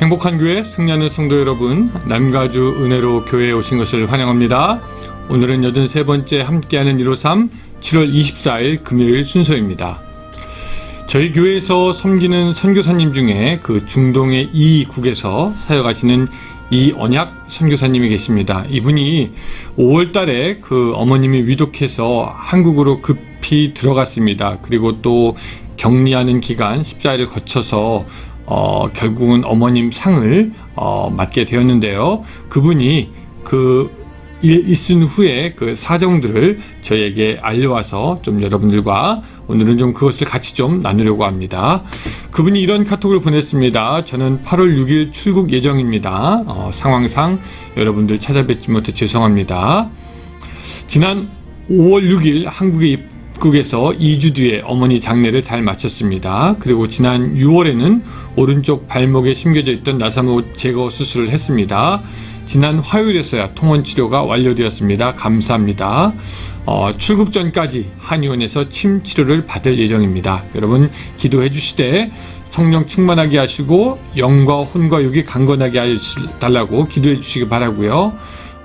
행복한 교회 승리하는 성도 여러분, 남가주 은혜로 교회에 오신 것을 환영합니다. 오늘은 83번째 함께하는 153 7월 24일 금요일 순서입니다. 저희 교회에서 섬기는 선교사님 중에 그 중동의 이국에서 사역하시는 이언약 선교사님이 계십니다. 이분이 5월 달에 그 어머님이 위독해서 한국으로 급히 들어갔습니다. 그리고 또 격리하는 기간 십자가를 거쳐서 결국은 어머님 상을 맡게 되었는데요. 그분이 그 있은 후에 그 사정들을 저에게 알려와서 좀 여러분들과 오늘은 좀 그것을 같이 좀 나누려고 합니다. 그분이 이런 카톡을 보냈습니다. 저는 8월 6일 출국 예정입니다. 상황상 여러분들 찾아뵙지 못해 죄송합니다. 지난 5월 6일 한국에 입국해서 2주 뒤에 어머니 장례를 잘 마쳤습니다. 그리고 지난 6월에는 오른쪽 발목에 심겨져 있던 나사모 제거 수술을 했습니다. 지난 화요일에서야 통원 치료가 완료되었습니다. 감사합니다. 출국 전까지 한의원에서 침 치료를 받을 예정입니다. 여러분 기도해 주시되 성령 충만하게 하시고 영과 혼과 육이 강건하게 해달라고 기도해 주시기 바라고요.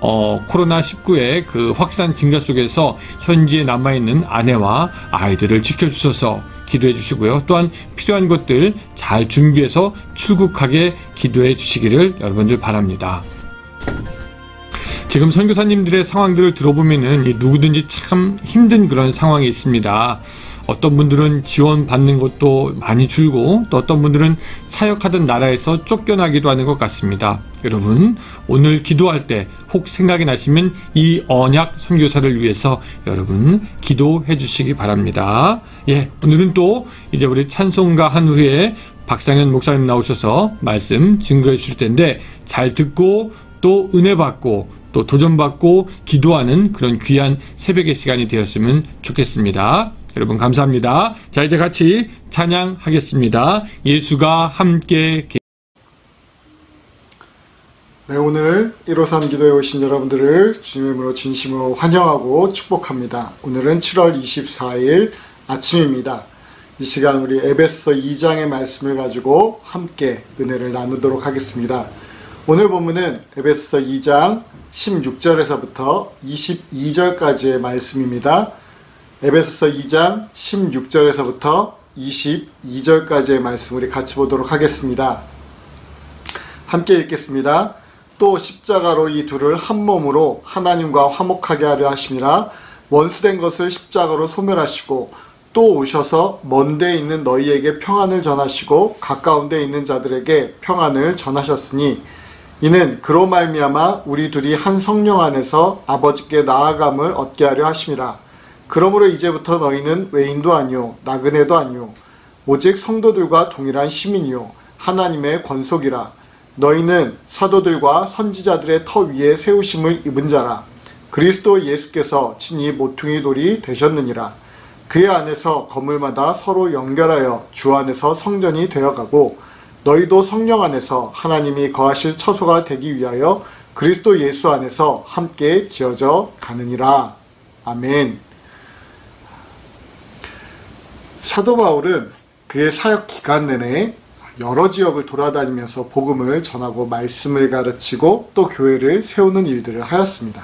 코로나19의 그 확산 증가 속에서 현지에 남아있는 아내와 아이들을 지켜주셔서 기도해 주시고요. 또한 필요한 것들 잘 준비해서 출국하게 기도해 주시기를 여러분들 바랍니다. 지금 선교사님들의 상황들을 들어보면은 누구든지 참 힘든 그런 상황이 있습니다. 어떤 분들은 지원받는 것도 많이 줄고 또 어떤 분들은 사역하던 나라에서 쫓겨나기도 하는 것 같습니다. 여러분 오늘 기도할 때 혹 생각이 나시면 이 언약 선교사를 위해서 여러분 기도해 주시기 바랍니다. 오늘은 또 이제 우리 찬송가 한 후에 박상현 목사님 나오셔서 말씀 증거해 주실 텐데 잘 듣고 또 은혜 받고 또 도전받고 기도하는 그런 귀한 새벽의 시간이 되었으면 좋겠습니다. 여러분 감사합니다. 자, 이제 같이 찬양하겠습니다. 예수가 함께 네, 오늘 153 기도에 오신 여러분들을 주님의 이름으로 진심으로 환영하고 축복합니다. 오늘은 7월 24일 아침입니다. 이 시간 우리 에베소서 2장의 말씀을 가지고 함께 은혜를 나누도록 하겠습니다. 오늘 본문은 에베소서 2장 16절에서부터 22절까지의 말씀입니다. 에베소서 2장 16절에서부터 22절까지의 말씀 우리 같이 보도록 하겠습니다. 함께 읽겠습니다. 또 십자가로 이 둘을 한 몸으로 하나님과 화목하게 하려 하심이라. 원수된 것을 십자가로 소멸하시고 또 오셔서 먼 데 있는 너희에게 평안을 전하시고 가까운 데 있는 자들에게 평안을 전하셨으니 이는 그로 말미암아 우리 둘이 한 성령 안에서 아버지께 나아감을 얻게 하려 하심이라. 그러므로 이제부터 너희는 외인도 아니요 나그네도 아니요 오직 성도들과 동일한 시민이요 하나님의 권속이라. 너희는 사도들과 선지자들의 터 위에 세우심을 입은 자라. 그리스도 예수께서 친히 모퉁이 돌이 되셨느니라. 그의 안에서 건물마다 서로 연결하여 주 안에서 성전이 되어가고 너희도 성령 안에서 하나님이 거하실 처소가 되기 위하여 그리스도 예수 안에서 함께 지어져 가느니라. 아멘. 사도 바울은 그의 사역 기간 내내 여러 지역을 돌아다니면서 복음을 전하고 말씀을 가르치고 또 교회를 세우는 일들을 하였습니다.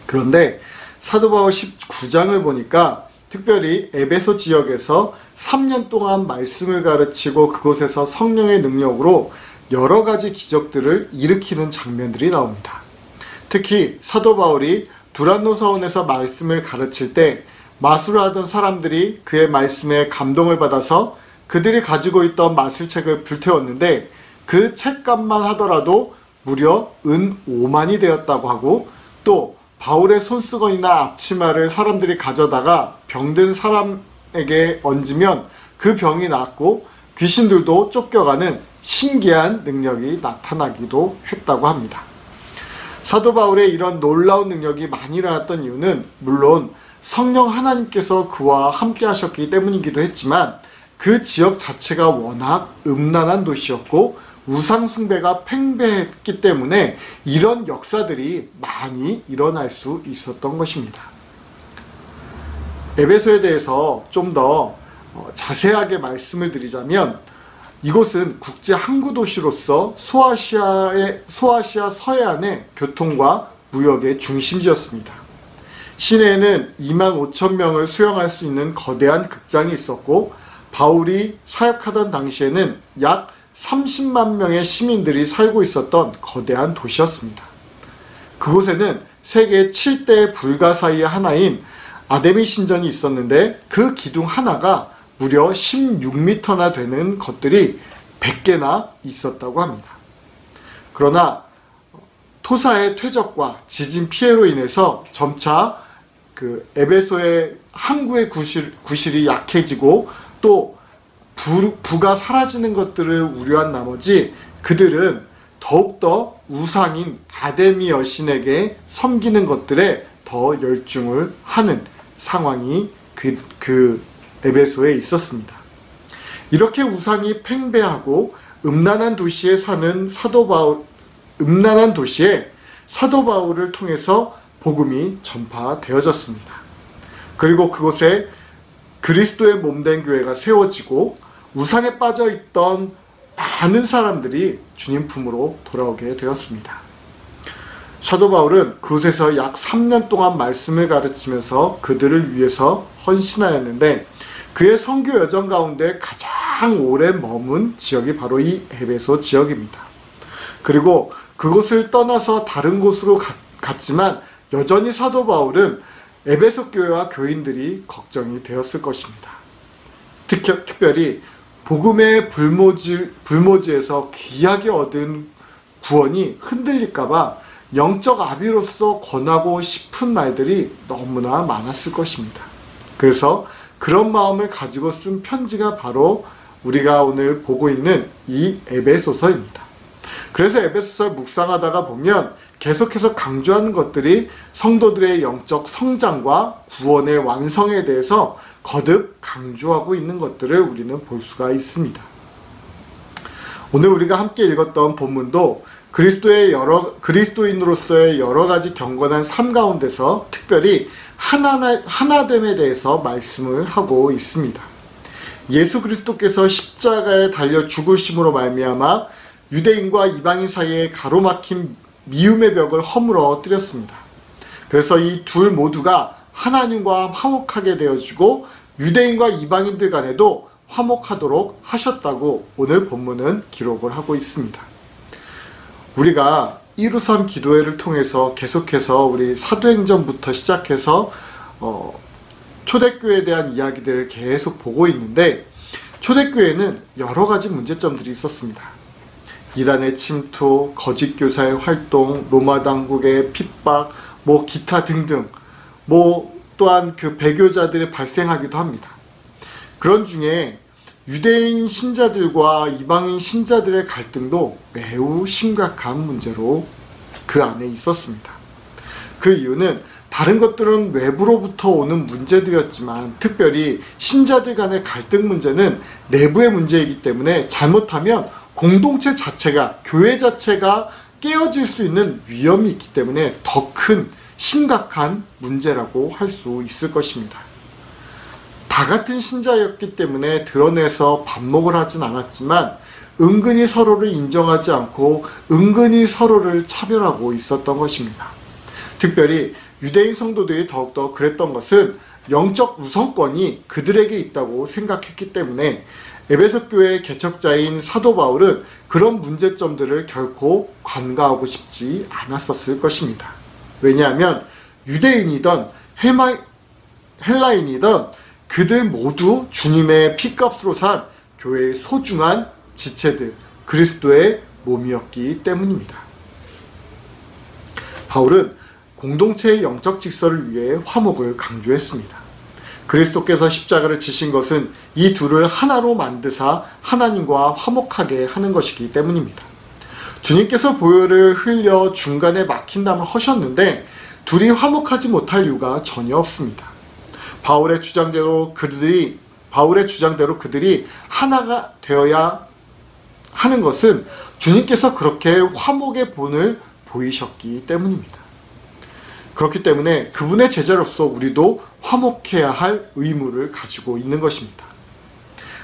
그런데 사도 바울 19장을 보니까 특별히 에베소 지역에서 3년 동안 말씀을 가르치고 그곳에서 성령의 능력으로 여러 가지 기적들을 일으키는 장면들이 나옵니다. 특히 사도 바울이 두란노 서원에서 말씀을 가르칠 때 마술을 하던 사람들이 그의 말씀에 감동을 받아서 그들이 가지고 있던 마술책을 불태웠는데 그 책값만 하더라도 무려 은 5만이 되었다고 하고, 또 바울의 손수건이나 앞치마를 사람들이 가져다가 병든 사람에게 얹으면 그 병이 낫고 귀신들도 쫓겨가는 신기한 능력이 나타나기도 했다고 합니다. 사도 바울의 이런 놀라운 능력이 많이 일어났던 이유는 물론 성령 하나님께서 그와 함께 하셨기 때문이기도 했지만 그 지역 자체가 워낙 음란한 도시였고 우상 숭배가 팽배했기 때문에 이런 역사들이 많이 일어날 수 있었던 것입니다. 에베소에 대해서 좀 더 자세하게 말씀을 드리자면, 이곳은 국제 항구 도시로서 소아시아 서해안의 교통과 무역의 중심지였습니다. 시내에는 25,000명을 수용할 수 있는 거대한 극장이 있었고, 바울이 사역하던 당시에는 약 30만 명의 시민들이 살고 있었던 거대한 도시였습니다. 그곳에는 세계 7대 불가사의의 하나인 아데미 신전이 있었는데, 그 기둥 하나가 무려 16m나 되는 것들이 100개나 있었다고 합니다. 그러나 토사의 퇴적과 지진 피해로 인해서 점차 그 에베소의 항구의 구실이 약해지고, 또 부가 사라지는 것들을 우려한 나머지 그들은 더욱더 우상인 아데미 여신에게 섬기는 것들에 더 열중을 하는 상황이 그 에베소에 있었습니다. 이렇게 우상이 팽배하고 음란한 도시에 사도 바울을 통해서 복음이 전파되어졌습니다. 그리고 그곳에 그리스도의 몸된 교회가 세워지고 우상에 빠져있던 많은 사람들이 주님 품으로 돌아오게 되었습니다. 사도 바울은 그곳에서 약 3년 동안 말씀을 가르치면서 그들을 위해서 헌신하였는데, 그의 선교 여정 가운데 가장 오래 머문 지역이 바로 이 에베소 지역입니다. 그리고 그곳을 떠나서 다른 곳으로 갔지만 여전히 사도 바울은 에베소 교회와 교인들이 걱정이 되었을 것입니다. 특별히 복음의 불모지에서 귀하게 얻은 구원이 흔들릴까봐 영적 아비로서 권하고 싶은 말들이 너무나 많았을 것입니다. 그래서 그런 마음을 가지고 쓴 편지가 바로 우리가 오늘 보고 있는 이 에베소서입니다. 그래서 에베소서를 묵상하다가 보면 계속해서 강조하는 것들이 성도들의 영적 성장과 구원의 완성에 대해서 거듭 강조하고 있는 것들을 우리는 볼 수가 있습니다. 오늘 우리가 함께 읽었던 본문도 그리스도인으로서의 여러 가지 경건한 삶 가운데서 특별히 하나됨에 대해서 말씀을 하고 있습니다. 예수 그리스도께서 십자가에 달려 죽으심으로 말미암아 유대인과 이방인 사이에 가로막힌 미움의 벽을 허물어 뜨렸습니다. 그래서 이 둘 모두가 하나님과 화목하게 되어지고 유대인과 이방인들 간에도 화목하도록 하셨다고 오늘 본문은 기록을 하고 있습니다. 우리가 123 기도회를 통해서 계속해서 우리 사도행전부터 시작해서 초대교회에 대한 이야기들을 계속 보고 있는데, 초대교회는 여러 가지 문제점들이 있었습니다. 이단의 침투, 거짓 교사의 활동, 로마 당국의 핍박, 기타 등등, 또한 그 배교자들이 발생하기도 합니다. 그런 중에 유대인 신자들과 이방인 신자들의 갈등도 매우 심각한 문제로 그 안에 있었습니다. 그 이유는 다른 것들은 외부로부터 오는 문제들이었지만, 특별히 신자들 간의 갈등 문제는 내부의 문제이기 때문에 잘못하면 공동체 자체가, 교회 자체가 깨어질 수 있는 위험이 있기 때문에 더 큰 심각한 문제라고 할 수 있을 것입니다. 다 같은 신자였기 때문에 드러내서 반목을 하진 않았지만 은근히 서로를 인정하지 않고 은근히 서로를 차별하고 있었던 것입니다. 특별히 유대인 성도들이 더욱더 그랬던 것은 영적 우선권이 그들에게 있다고 생각했기 때문에 에베소 교회의 개척자인 사도 바울은 그런 문제점들을 결코 간과하고 싶지 않았었을 것입니다. 왜냐하면 유대인이든 헬라인이든 그들 모두 주님의 피값으로 산 교회의 소중한 지체들, 그리스도의 몸이었기 때문입니다. 바울은 공동체의 영적 직설을 위해 화목을 강조했습니다. 그리스도께서 십자가를 지신 것은 이 둘을 하나로 만드사 하나님과 화목하게 하는 것이기 때문입니다. 주님께서 보혈을 흘려 중간에 막힌담을 하셨는데 둘이 화목하지 못할 이유가 전혀 없습니다. 바울의 주장대로 그들이 하나가 되어야 하는 것은 주님께서 그렇게 화목의 본을 보이셨기 때문입니다. 그렇기 때문에 그분의 제자로서 우리도 화목해야 할 의무를 가지고 있는 것입니다.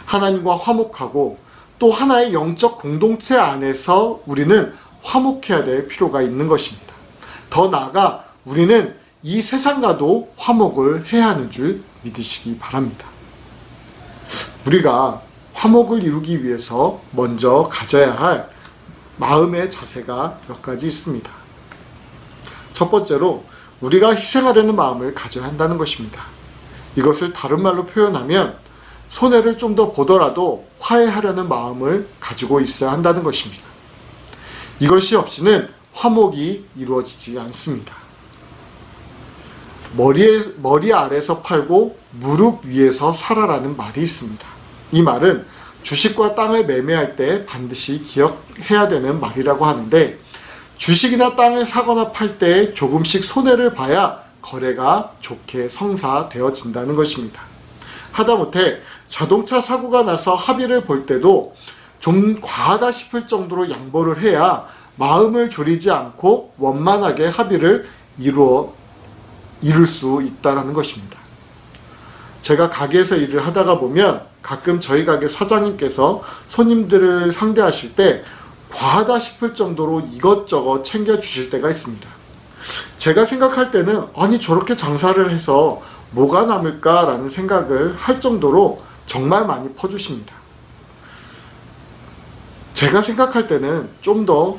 하나님과 화목하고 또 하나의 영적 공동체 안에서 우리는 화목해야 될 필요가 있는 것입니다. 더 나아가 우리는 이 세상과도 화목을 해야 하는 줄 믿으시기 바랍니다. 우리가 화목을 이루기 위해서 먼저 가져야 할 마음의 자세가 몇 가지 있습니다. 첫 번째로 우리가 희생하려는 마음을 가져야 한다는 것입니다. 이것을 다른 말로 표현하면 손해를 좀 더 보더라도 화해하려는 마음을 가지고 있어야 한다는 것입니다. 이것이 없이는 화목이 이루어지지 않습니다. 머리 아래서 팔고 무릎 위에서 살아라는 말이 있습니다. 이 말은 주식과 땅을 매매할 때 반드시 기억해야 되는 말이라고 하는데, 주식이나 땅을 사거나 팔 때 조금씩 손해를 봐야 거래가 좋게 성사되어진다는 것입니다. 하다못해 자동차 사고가 나서 합의를 볼 때도 좀 과하다 싶을 정도로 양보를 해야 마음을 졸이지 않고 원만하게 합의를 이룰 수 있다는 것입니다. 제가 가게에서 일을 하다가 보면 가끔 저희 가게 사장님께서 손님들을 상대하실 때 과하다 싶을 정도로 이것저것 챙겨주실 때가 있습니다. 제가 생각할 때는 아니 저렇게 장사를 해서 뭐가 남을까라는 생각을 할 정도로 정말 많이 퍼주십니다. 제가 생각할 때는 좀 더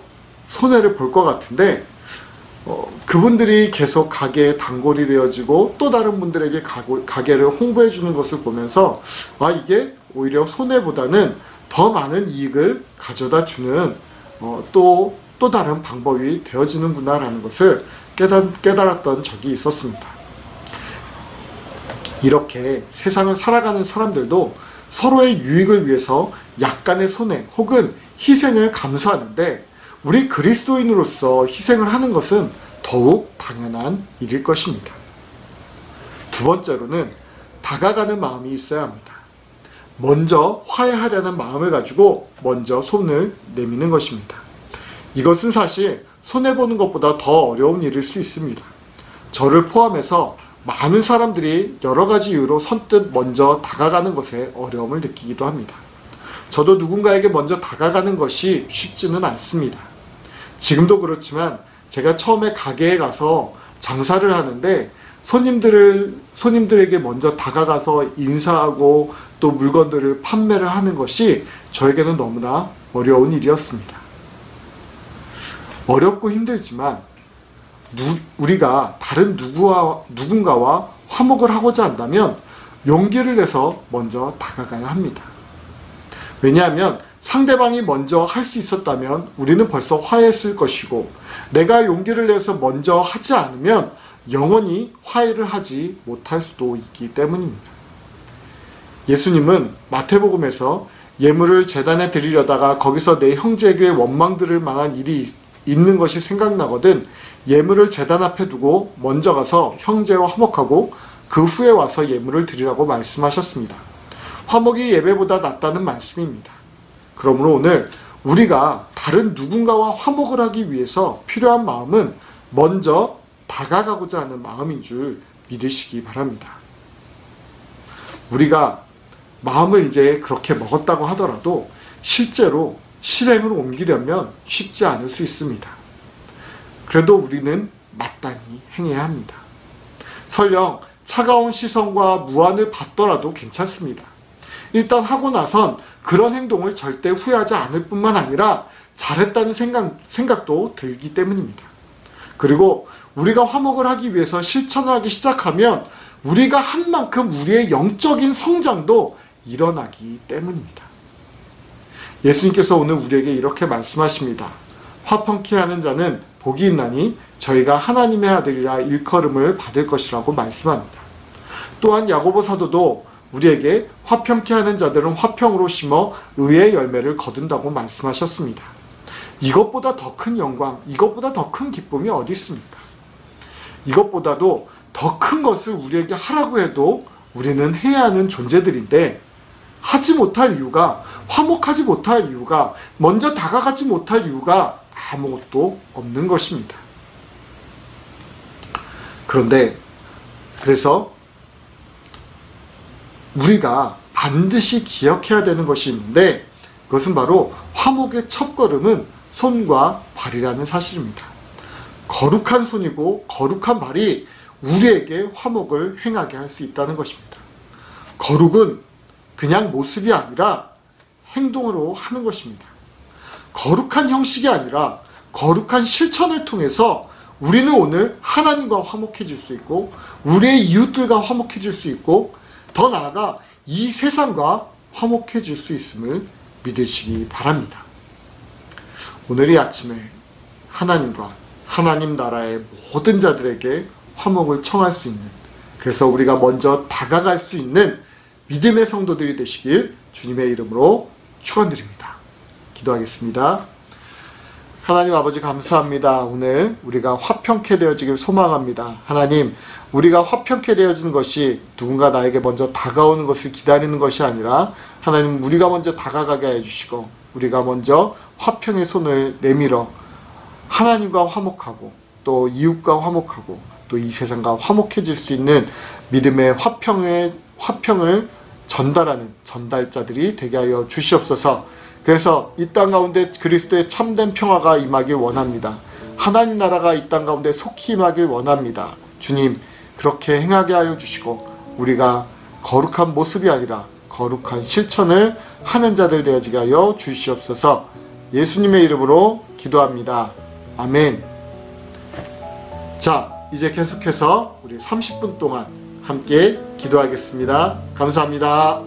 손해를 볼 것 같은데 그분들이 계속 가게에 단골이 되어지고 또 다른 분들에게 가게를 홍보해 주는 것을 보면서 이게 오히려 손해보다는 더 많은 이익을 가져다 주는 또 다른 방법이 되어지는구나 라는 것을 깨달았던 적이 있었습니다. 이렇게 세상을 살아가는 사람들도 서로의 유익을 위해서 약간의 손해 혹은 희생을 감수하는데, 우리 그리스도인으로서 희생을 하는 것은 더욱 당연한 일일 것입니다. 두 번째로는 다가가는 마음이 있어야 합니다. 먼저 화해하려는 마음을 가지고 먼저 손을 내미는 것입니다. 이것은 사실 손해보는 것보다 더 어려운 일일 수 있습니다. 저를 포함해서 많은 사람들이 여러 가지 이유로 선뜻 먼저 다가가는 것에 어려움을 느끼기도 합니다. 저도 누군가에게 먼저 다가가는 것이 쉽지는 않습니다. 지금도 그렇지만 제가 처음에 가게에 가서 장사를 하는데 손님들에게 먼저 다가가서 인사하고 또 물건들을 판매를 하는 것이 저에게는 너무나 어려운 일이었습니다. 어렵고 힘들지만 우리가 다른 누군가와 화목을 하고자 한다면 용기를 내서 먼저 다가가야 합니다. 왜냐하면 상대방이 먼저 할 수 있었다면 우리는 벌써 화해했을 것이고, 내가 용기를 내서 먼저 하지 않으면 영원히 화해를 하지 못할 수도 있기 때문입니다. 예수님은 마태복음에서 예물을 제단에 드리려다가 거기서 내 형제에게 원망 들을 만한 일이 있는 것이 생각나거든 예물을 제단 앞에 두고 먼저 가서 형제와 화목하고 그 후에 와서 예물을 드리라고 말씀하셨습니다. 화목이 예배보다 낫다는 말씀입니다. 그러므로 오늘 우리가 다른 누군가와 화목을 하기 위해서 필요한 마음은 먼저 다가가고자 하는 마음인 줄 믿으시기 바랍니다. 우리가 마음을 이제 그렇게 먹었다고 하더라도 실제로 실행으로 옮기려면 쉽지 않을 수 있습니다. 그래도 우리는 마땅히 행해야 합니다. 설령 차가운 시선과 무안을 받더라도 괜찮습니다. 일단 하고 나선 그런 행동을 절대 후회하지 않을 뿐만 아니라 잘했다는 생각도 들기 때문입니다. 그리고 우리가 화목을 하기 위해서 실천을 하기 시작하면 우리가 한 만큼 우리의 영적인 성장도 일어나기 때문입니다. 예수님께서 오늘 우리에게 이렇게 말씀하십니다. 화평케 하는 자는 복이 있나니 저희가 하나님의 아들이라 일컬음을 받을 것이라고 말씀합니다. 또한 야고보 사도도 우리에게 화평케 하는 자들은 화평으로 심어 의의 열매를 거둔다고 말씀하셨습니다. 이것보다 더 큰 영광, 이것보다 더 큰 기쁨이 어디 있습니까? 이것보다도 더 큰 것을 우리에게 하라고 해도 우리는 해야 하는 존재들인데 하지 못할 이유가, 화목하지 못할 이유가, 먼저 다가가지 못할 이유가 아무것도 없는 것입니다. 그래서 우리가 반드시 기억해야 되는 것이 있는데, 그것은 바로 화목의 첫걸음은 손과 발이라는 사실입니다. 거룩한 손이고 거룩한 발이 우리에게 화목을 행하게 할 수 있다는 것입니다. 거룩은 그냥 모습이 아니라 행동으로 하는 것입니다. 거룩한 형식이 아니라 거룩한 실천을 통해서 우리는 오늘 하나님과 화목해질 수 있고, 우리의 이웃들과 화목해질 수 있고, 더 나아가 이 세상과 화목해질 수 있음을 믿으시기 바랍니다. 오늘 이 아침에 하나님과 하나님 나라의 모든 자들에게 화목을 청할 수 있는, 그래서 우리가 먼저 다가갈 수 있는 믿음의 성도들이 되시길 주님의 이름으로 축원드립니다. 기도하겠습니다. 하나님 아버지 감사합니다. 오늘 우리가 화평케 되어지길 소망합니다. 하나님, 우리가 화평케 되어지는 것이 누군가 나에게 먼저 다가오는 것을 기다리는 것이 아니라, 하나님, 우리가 먼저 다가가게 해주시고 우리가 먼저 화평의 손을 내밀어 하나님과 화목하고 또 이웃과 화목하고 또 이 세상과 화목해질 수 있는 믿음의 화평을 전달하는 전달자들이 되게 하여 주시옵소서. 그래서 이 땅 가운데 그리스도의 참된 평화가 임하길 원합니다. 하나님 나라가 이 땅 가운데 속히 임하길 원합니다. 주님, 그렇게 행하게 하여 주시고 우리가 거룩한 모습이 아니라 거룩한 실천을 하는 자들 되어지게 하여 주시옵소서. 예수님의 이름으로 기도합니다. 아멘. 자, 이제 계속해서 우리 30분 동안 함께 기도하겠습니다. 감사합니다.